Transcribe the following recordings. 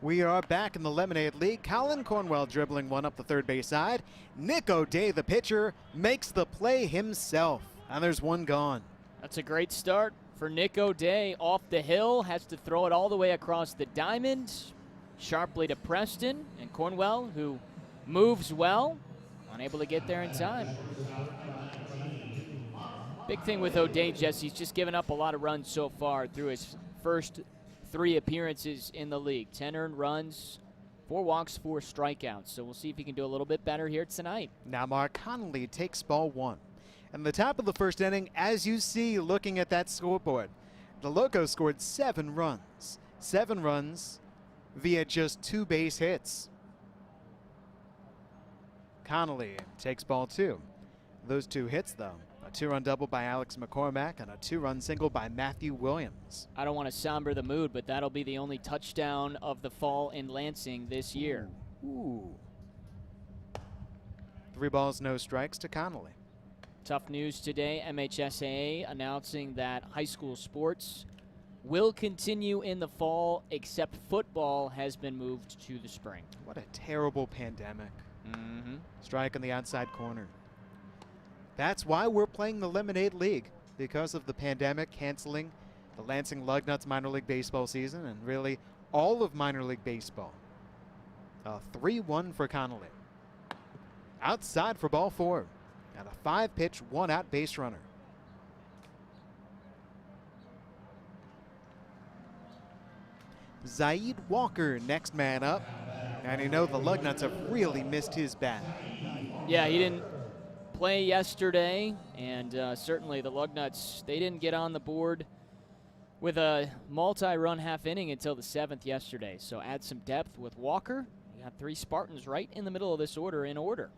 We are back in the Lemonade League. Colin Cornwell dribbling one up the third base side. Nick O'Day, the pitcher, makes the play himself. And there's one gone. That's a great start for Nick O'Day. Off the hill, has to throw it all the way across the diamond. Sharply to Preston, and Cornwell, who moves well, unable to get there in time. Big thing with O'Day, Jesse, he's just given up a lot of runs so far through his first 3 appearances in the league. 10 earned runs, 4 walks, 4 strikeouts. So we'll see if he can do a little bit better here tonight. Now Mark Connolly takes ball 1. And the top of the first inning, as you see looking at that scoreboard, the Locos scored 7 runs. 7 runs via just 2 base hits. Connolly takes ball 2. Those 2 hits, though. A 2-run double by Alex McCormack and a 2-run single by Matthew Williams. I don't want to somber the mood, but that'll be the only touchdown of the fall in Lansing this year. Ooh. 3 balls, no strikes to Connolly. Tough news today. MHSAA announcing that high school sports will continue in the fall, except football has been moved to the spring. What a terrible pandemic. Strike on the outside corner. That's why we're playing the Lemonade League, because of the pandemic canceling the Lansing Lugnuts minor league baseball season and really all of minor league baseball. A 3-1 for Connolly. Outside for ball 4 and a 5-pitch, 1-out base runner. Zaid Walker, next man up. And you know the Lugnuts have really missed his bat. Yeah, he didn't play yesterday, and certainly the Lugnuts, they didn't get on the board with a multi-run half inning until the 7th yesterday. So add some depth with Walker. You got 3 Spartans right in the middle of this order in order.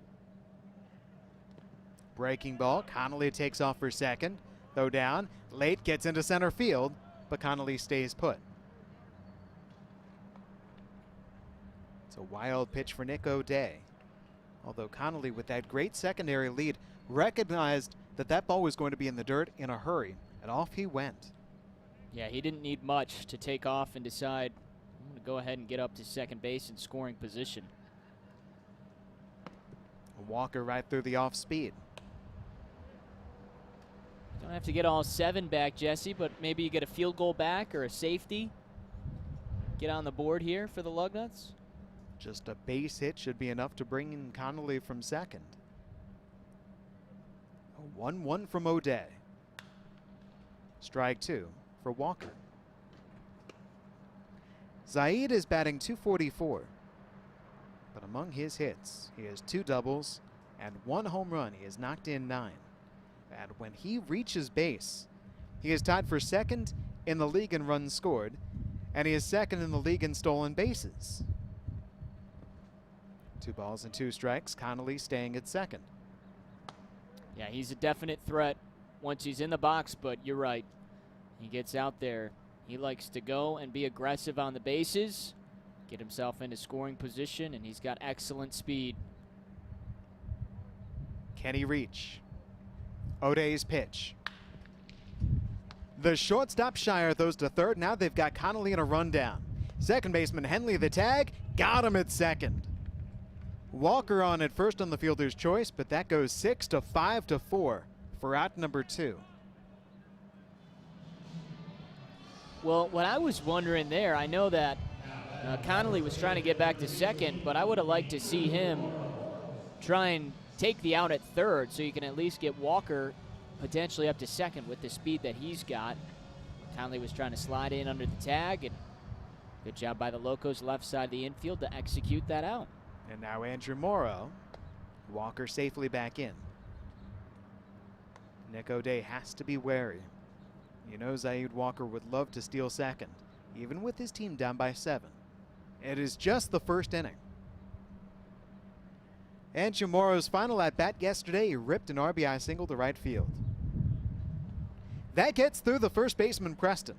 Breaking ball, Connolly takes off for second. Throw down, late gets into center field, but Connolly stays put. It's a wild pitch for Nick O'Day. Although Connolly, with that great secondary lead, recognized that that ball was going to be in the dirt in a hurry, and off he went. Yeah, he didn't need much to take off and decide, I'm going to go ahead and get up to second base in scoring position. Walker right through the off speed. Don't have to get all 7 back, Jesse, but maybe you get a field goal back or a safety. Get on the board here for the Lugnuts. Just a base hit should be enough to bring in Connolly from second. A 1-1 from O'Day. Strike 2 for Walker. Zaid is batting .244. But among his hits, he has 2 doubles and 1 home run. He has knocked in 9. And when he reaches base, he is tied for second in the league in runs scored, and he is second in the league in stolen bases. 2 balls and 2 strikes. Connolly staying at second. Yeah, he's a definite threat once he's in the box, but you're right. He gets out there. He likes to go and be aggressive on the bases, get himself into scoring position, and he's got excellent speed. Can he reach? O'Day's pitch. The shortstop Shire throws to third. Now they've got Connolly in a rundown. Second baseman Henley the tag. Got him at second. Walker on at first on the fielder's choice, but that goes 6-5-4 for out number 2. Well, what I was wondering there, I know that Connolly was trying to get back to second, but I would have liked to see him try and take the out at third so you can at least get Walker potentially up to second with the speed that he's got. Connolly was trying to slide in under the tag, and good job by the Locos left side of the infield to execute that out. And now Andrew Morrow. Walker safely back in. Nick O'Day has to be wary. You know Zaid Walker would love to steal second, even with his team down by 7. It is just the first inning. Andrew Morrow's final at-bat yesterday, he ripped an RBI single to right field. That gets through the first baseman, Preston.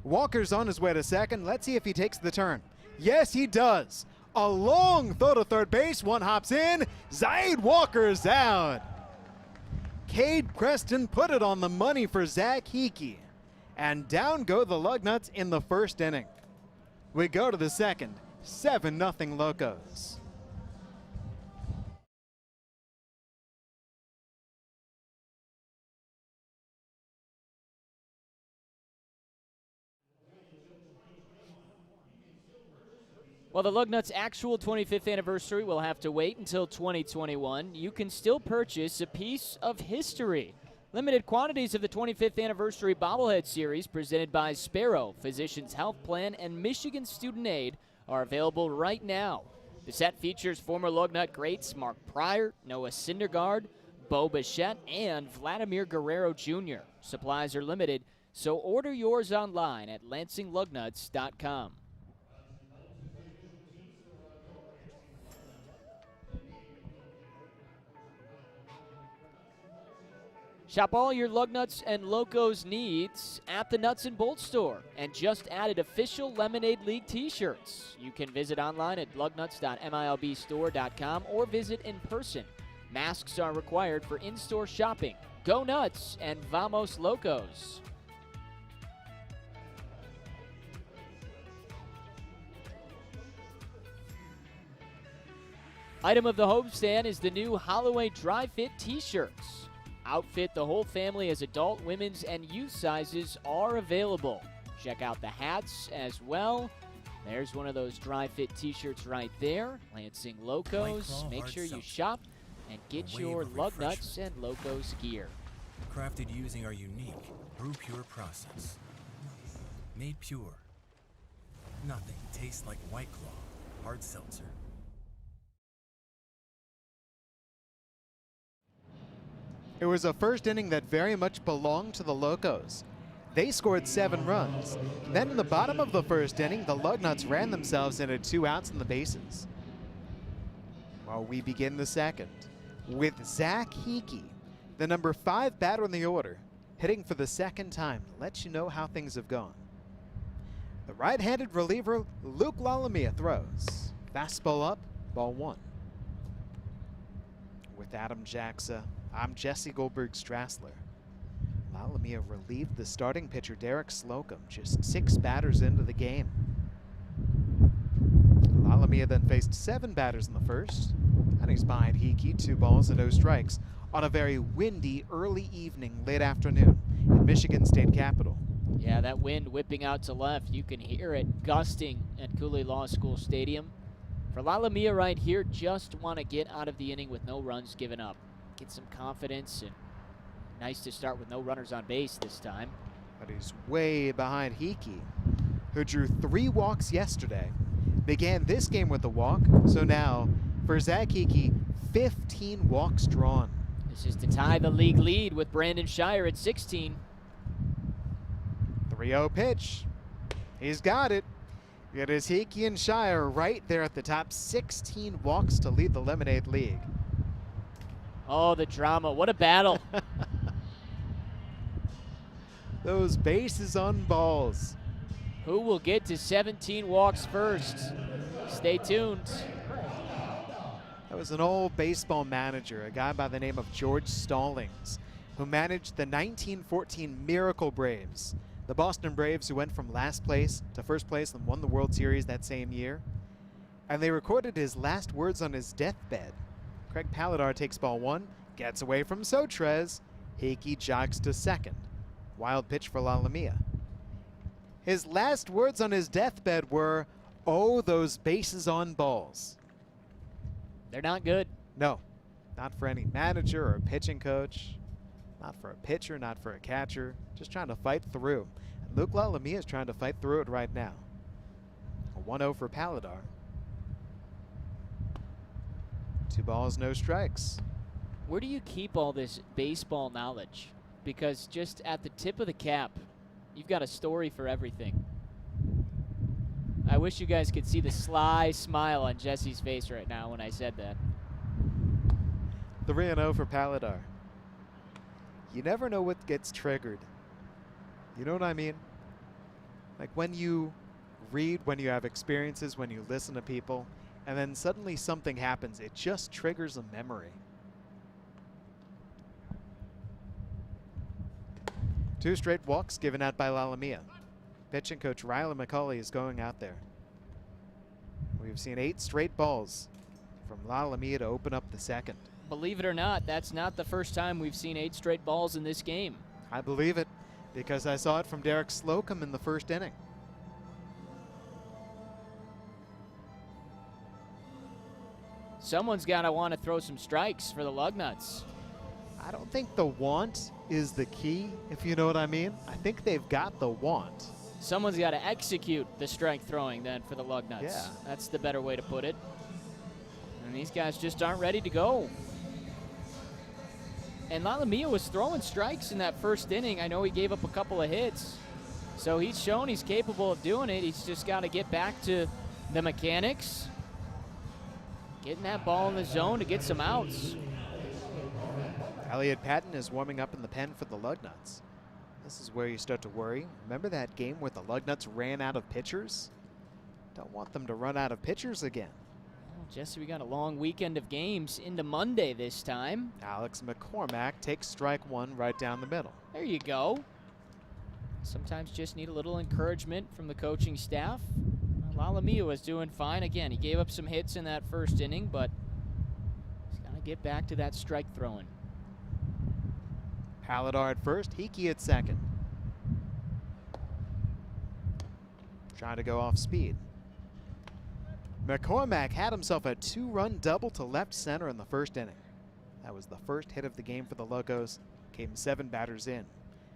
Walker's on his way to second. Let's see if he takes the turn. Yes, he does. A long throw to third base. One hops in. Zaid Walker's out. Cade Preston put it on the money for Zach Hickey. And down go the Lugnuts in the first inning. We go to the second, 7-0 Locos. Well, the Lugnuts' actual 25th anniversary will have to wait until 2021. You can still purchase a piece of history. Limited quantities of the 25th anniversary bobblehead series presented by Sparrow, Physicians Health Plan, and Michigan Student Aid are available right now. The set features former Lugnut greats Mark Pryor, Noah Syndergaard, Bo Bichette, and Vladimir Guerrero Jr. Supplies are limited, so order yours online at LansingLugnuts.com. Shop all your Lugnuts and Locos needs at the Nuts and Bolts store and just added official Lemonade League t-shirts. You can visit online at lugnuts.milbstore.com or visit in person. Masks are required for in-store shopping. Go Nuts and Vamos Locos. Item of the homestand is the new Holloway Dry Fit t-shirts. Outfit the whole family as adult, women's, and youth sizes are available. Check out the hats as well. There's one of those dry fit t-shirts right there. Lansing Locos. Make sure you shop and get your Lugnuts and Locos gear. Crafted using our unique Brew Pure process. Made pure. Nothing tastes like White Claw hard seltzer. It was a first inning that very much belonged to the Locos. They scored 7 runs. Then in the bottom of the first inning, the Lugnuts ran themselves into 2 outs in the bases. While we begin the second with Zach Hickey, the number 5 batter in the order, hitting for the second time to let you know how things have gone. The right-handed reliever Luke Lallamia throws. Fastball up, ball 1. With Adam Jackson, I'm Jesse Goldberg-Strassler. Lallamia relieved the starting pitcher Derek Slocum just 6 batters into the game. Lallamia then faced 7 batters in the first, and he's behind Hickey 2 balls and no strikes on a very windy early evening, late afternoon in Michigan State Capitol. Yeah, that wind whipping out to left, you can hear it gusting at Cooley Law School Stadium. For Lallamia right here, just want to get out of the inning with no runs given up. Get some confidence, and nice to start with no runners on base this time. But he's way behind Hickey, who drew 3 walks yesterday. Began this game with a walk, so now for Zach Hickey, 15 walks drawn. This is to tie the league lead with Brandon Shire at 16. 3-0 pitch. He's got it. It is Hickey and Shire right there at the top, 16 walks to lead the Lemonade League. Oh, the drama. What a battle. Those bases on balls. Who will get to 17 walks first? Stay tuned. That was an old baseball manager, a guy by the name of George Stallings, who managed the 1914 Miracle Braves, the Boston Braves who went from last place to first place and won the World Series that same year. And they recorded his last words on his deathbed. Craig Paladar takes ball 1, gets away from Sotres. Hickey jogs to second. Wild pitch for Lallamia. His last words on his deathbed were, "Oh, those bases on balls." They're not good. No, not for any manager or pitching coach, not for a pitcher, not for a catcher, just trying to fight through. And Luke Lallamia is trying to fight through it right now. A 1-0 for Paladar. 2 balls, no strikes. Where do you keep all this baseball knowledge? Because just at the tip of the cap, you've got a story for everything. I wish you guys could see the sly smile on Jesse's face right now when I said that. 3-0 for Paladar. You never know what gets triggered. You know what I mean? Like when you read, when you have experiences, when you listen to people, and then suddenly something happens, it just triggers a memory. 2 straight walks given out by Lallamia. Pitching coach Riley McCauley is going out there. We've seen 8 straight balls from La Lamia to open up the second. Believe it or not, that's not the first time we've seen 8 straight balls in this game. I believe it because I saw it from Derek Slocum in the first inning. Someone's got to want to throw some strikes for the Lugnuts. I don't think the want is the key, if you know what I mean. I think they've got the want. Someone's got to execute the strike throwing then for the Lugnuts. Yeah. That's the better way to put it. And these guys just aren't ready to go. And La Lamia was throwing strikes in that first inning. I know he gave up a couple of hits. So he's shown he's capable of doing it. He's just got to get back to the mechanics. Getting that ball in the zone to get some outs. Elliot Patton is warming up in the pen for the Lugnuts. This is where you start to worry. Remember that game where the Lugnuts ran out of pitchers? Don't want them to run out of pitchers again. Well, Jesse, we got a long weekend of games into Monday this time. Alex McCormack takes strike 1 right down the middle. There you go. Sometimes just need a little encouragement from the coaching staff. La Lamia was doing fine. Again, he gave up some hits in that first inning, but he's got to get back to that strike throwing. Paladar at first, Hickey at second. Trying to go off speed. McCormack had himself a 2-run double to left center in the first inning. That was the first hit of the game for the Locos. Came 7 batters in,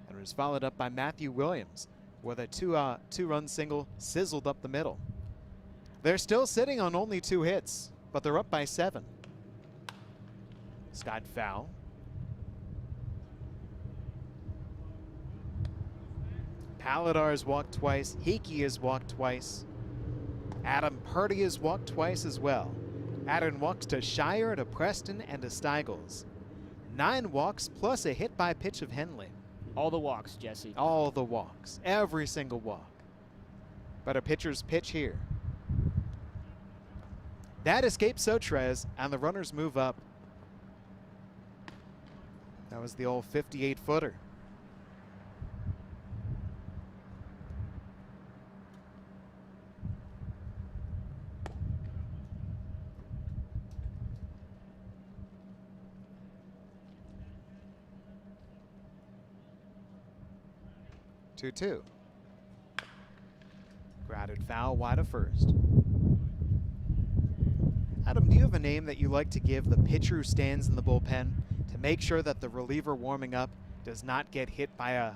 and was followed up by Matthew Williams with a two-run single sizzled up the middle. They're still sitting on only 2 hits, but they're up by 7. Scott foul. Paladar has walked twice. Hickey has walked twice. Adam Purdy has walked twice as well. Adding walks to Shire, to Preston, and to Steigels. 9 walks plus a hit by pitch of Henley. All the walks, Jesse. All the walks. Every single walk. But a pitcher's pitch here. That escapes Sotres, and the runners move up. That was the old 58-footer. Two. Grounded foul wide of first. Adam, do you have a name that you like to give the pitcher who stands in the bullpen to make sure that the reliever warming up does not get hit by a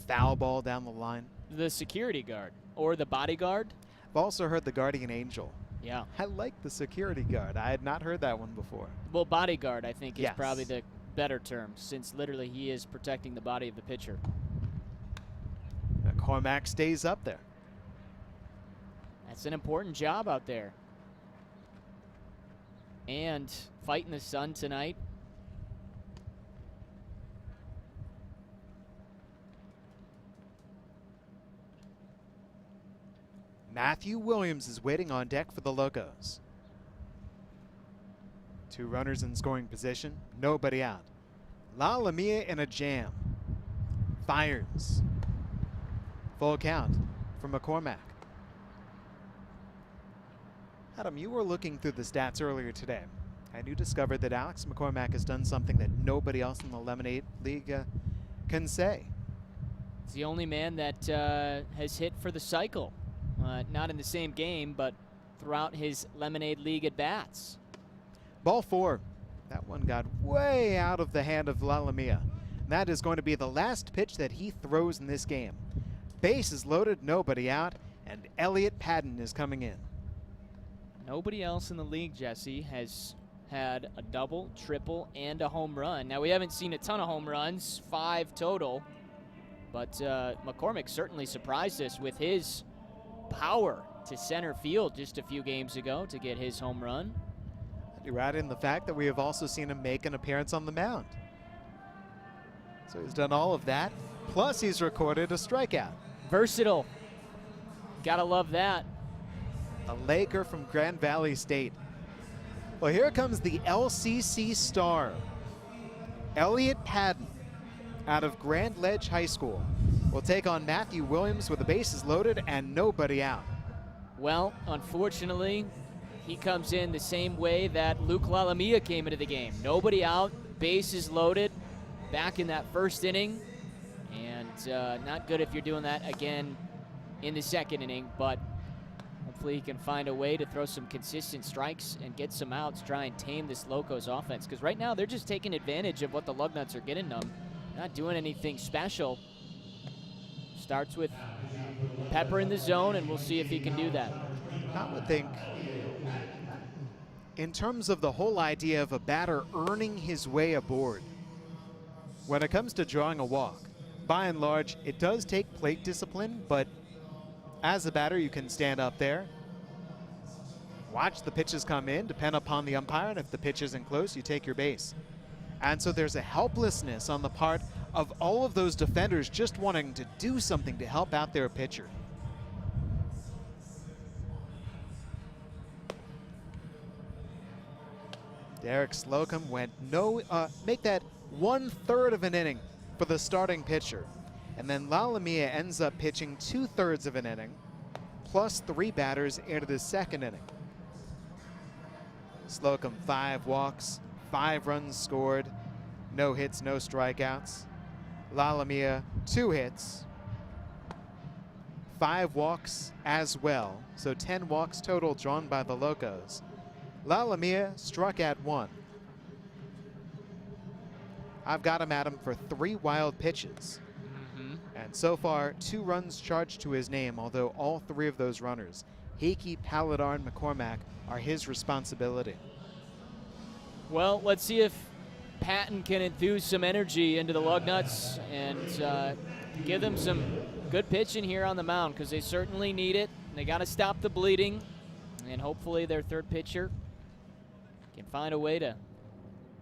foul ball down the line? The security guard or the bodyguard. I've also heard the guardian angel. Yeah. I like the security guard. I had not heard that one before. Well, bodyguard, I think, is Yes. probably the better term, since literally he is protecting the body of the pitcher. McCormack stays up there. That's an important job out there. And fighting the sun tonight. Matthew Williams is waiting on deck for the Locos. 2 runners in scoring position, nobody out. La Lamia in a jam. Fires. Full count for McCormack. Adam, you were looking through the stats earlier today, and you discovered that Alex McCormack has done something that nobody else in the Lemonade League can say. He's the only man that has hit for the cycle. Not in the same game, but throughout his Lemonade League at-bats. Ball 4. That one got way out of the hand of La Lamia. That is going to be the last pitch that he throws in this game. Base is loaded, nobody out, and Elliot Patton is coming in. Nobody else in the league, Jesse, has had a double, triple, and a home run. Now, we haven't seen a ton of home runs, 5 total, but McCormack certainly surprised us with his power to center field just a few games ago to get his home run. You add in the fact that we have also seen him make an appearance on the mound. So he's done all of that, plus he's recorded a strikeout. Versatile. Gotta love that. A Laker from Grand Valley State. Well, here comes the LCC star. Elliot Patton out of Grand Ledge High School will take on Matthew Williams with the bases loaded and nobody out. Well, unfortunately, he comes in the same way that Luke Lallamia came into the game. Nobody out, bases loaded, back in that first inning. And not good if you're doing that again in the second inning, but hopefully he can find a way to throw some consistent strikes and get some outs, try and tame this Locos offense. Because right now they're just taking advantage of what the Lugnuts are getting them. Not doing anything special. Starts with Pepper in the zone, and we'll see if he can do that. I would think, in terms of the whole idea of a batter earning his way aboard, when it comes to drawing a walk, by and large, it does take plate discipline, but as a batter, you can stand up there, watch the pitches come in, depend upon the umpire, and if the pitch isn't close, you take your base. And so there's a helplessness on the part of all of those defenders just wanting to do something to help out their pitcher. Derek Slocum went make that 1/3 of an inning for the starting pitcher. And then Lallamia ends up pitching 2/3 of an inning, plus 3 batters into the second inning. Slocum 5 walks, 5 runs scored, no hits, no strikeouts. Lallamia 2 hits, 5 walks as well, so 10 walks total drawn by the Locos. Lallamia struck at 1. I've got him at him for 3 wild pitches. And so far, 2 runs charged to his name, although all 3 of those runners, Hickey, Paladar, and McCormack, are his responsibility. Well, let's see if Patton can enthuse some energy into the Lugnuts and give them some good pitching here on the mound, because they certainly need it. They got to stop the bleeding, and hopefully their third pitcher can find a way to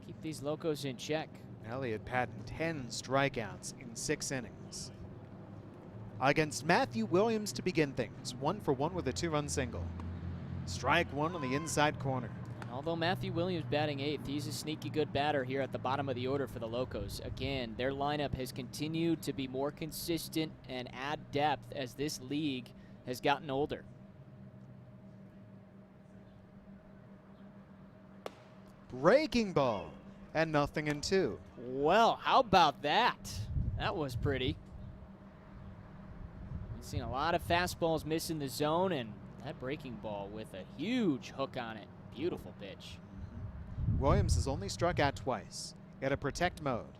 keep these Locos in check. Elliott Patton, 10 strikeouts in 6 innings. Against Matthew Williams to begin things, 1 for 1 with a 2-run single. Strike 1 on the inside corner. Although Matthew Williams batting 8th, he's a sneaky good batter here at the bottom of the order for the Locos. Again, their lineup has continued to be more consistent and add depth as this league has gotten older. Breaking ball, and nothing in 2. Well, how about that? That was pretty. We've seen a lot of fastballs missing the zone, and that breaking ball with a huge hook on it. Beautiful pitch. Williams has only struck out twice. In a protect mode.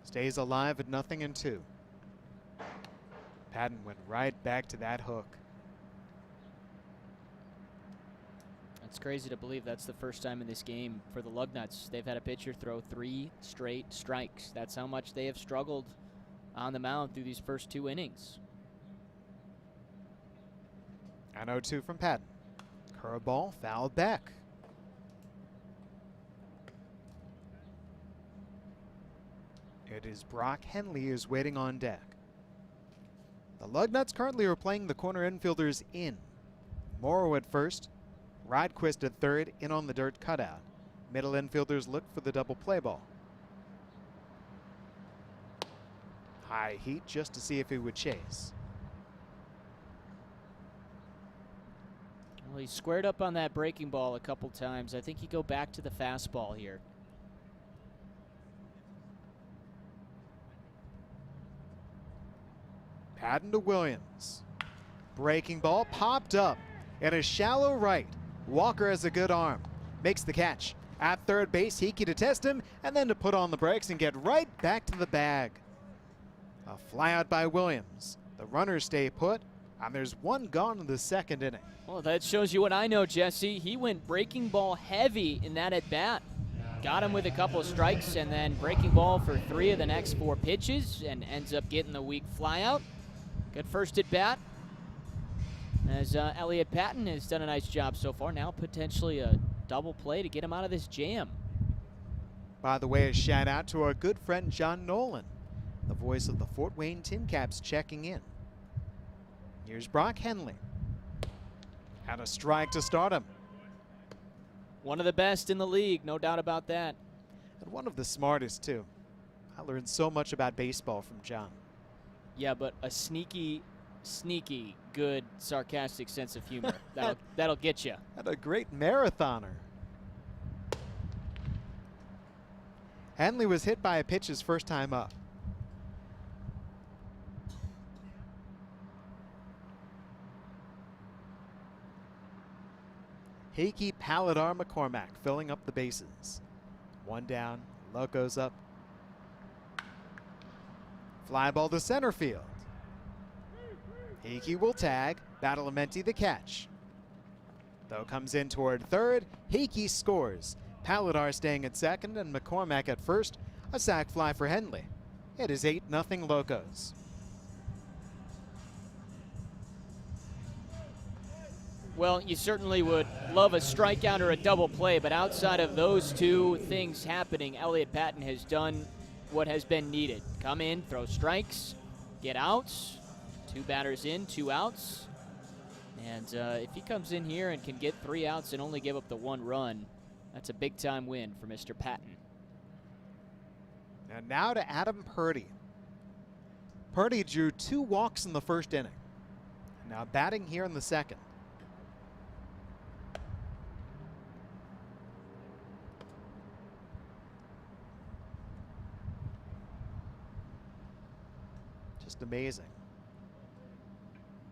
Stays alive at nothing in 2. Patton went right back to that hook. It's crazy to believe that's the first time in this game for the Lugnuts they've had a pitcher throw 3 straight strikes. That's how much they have struggled on the mound through these first 2 innings. And 0-2 from Patton. Curveball fouled back. It is Brock Henley who's waiting on deck. The Lugnuts currently are playing the corner infielders in. Morrow at first, Rodquist at third, in on the dirt cutout. Middle infielders look for the double play ball. High heat just to see if he would chase. Well, he squared up on that breaking ball a couple times. I think you go back to the fastball here. Patton to Williams. Breaking ball popped up in a shallow right. Walker has a good arm. Makes the catch. At third base, Hickey to test him and then to put on the brakes and get right back to the bag. A fly out by Williams. The runners stay put, and there's 1 gone in the second inning. Well, that shows you what I know, Jesse. He went breaking ball heavy in that at bat. Got him with a couple of strikes and then breaking ball for 3 of the next 4 pitches and ends up getting the weak fly out. Good first at bat. As Elliott Patton has done a nice job so far. Now potentially a double play to get him out of this jam. By the way, a shout out to our good friend John Nolan, the voice of the Fort Wayne Tin Caps, checking in. Here's Brock Henley. And a strike to start him. One of the best in the league, no doubt about that. And one of the smartest, too. I learned so much about baseball from John. Yeah, but a sneaky sneaky, good, sarcastic sense of humor. That'll get you. And a great marathoner. Henley was hit by a pitch his first time up. Hickey, Paladar, McCormack filling up the bases. One down, luck goes up. Fly ball to center field. Hickey will tag, Badalamenti the catch. Though comes in toward third, Hickey scores. Paladar staying at second and McCormack at first. A sac fly for Henley. It is 8-0 Locos. Well, you certainly would love a strikeout or a double play, but outside of those two things happening, Elliott Patton has done what has been needed. Come in, throw strikes, get outs. 2 batters in, 2 outs. And if he comes in here and can get 3 outs and only give up the 1 run, that's a big-time win for Mr. Patton. And now to Adam Purdy. Purdy drew 2 walks in the first inning. Now batting here in the second. Just amazing.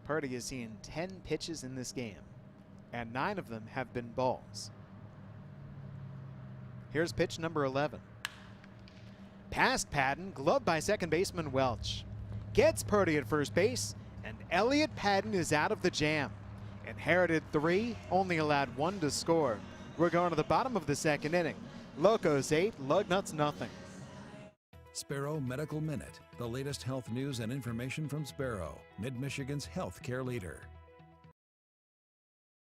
Purdy has seen 10 pitches in this game, and 9 of them have been balls. Here's pitch number 11. Past Patton, gloved by second baseman Welch. Gets Purdy at first base, and Elliott Patton is out of the jam. Inherited 3, only allowed 1 to score. We're going to the bottom of the second inning. Locos 8, Lugnuts nothing. Sparrow Medical Minute, the latest health news and information from Sparrow, Mid-Michigan's healthcare leader.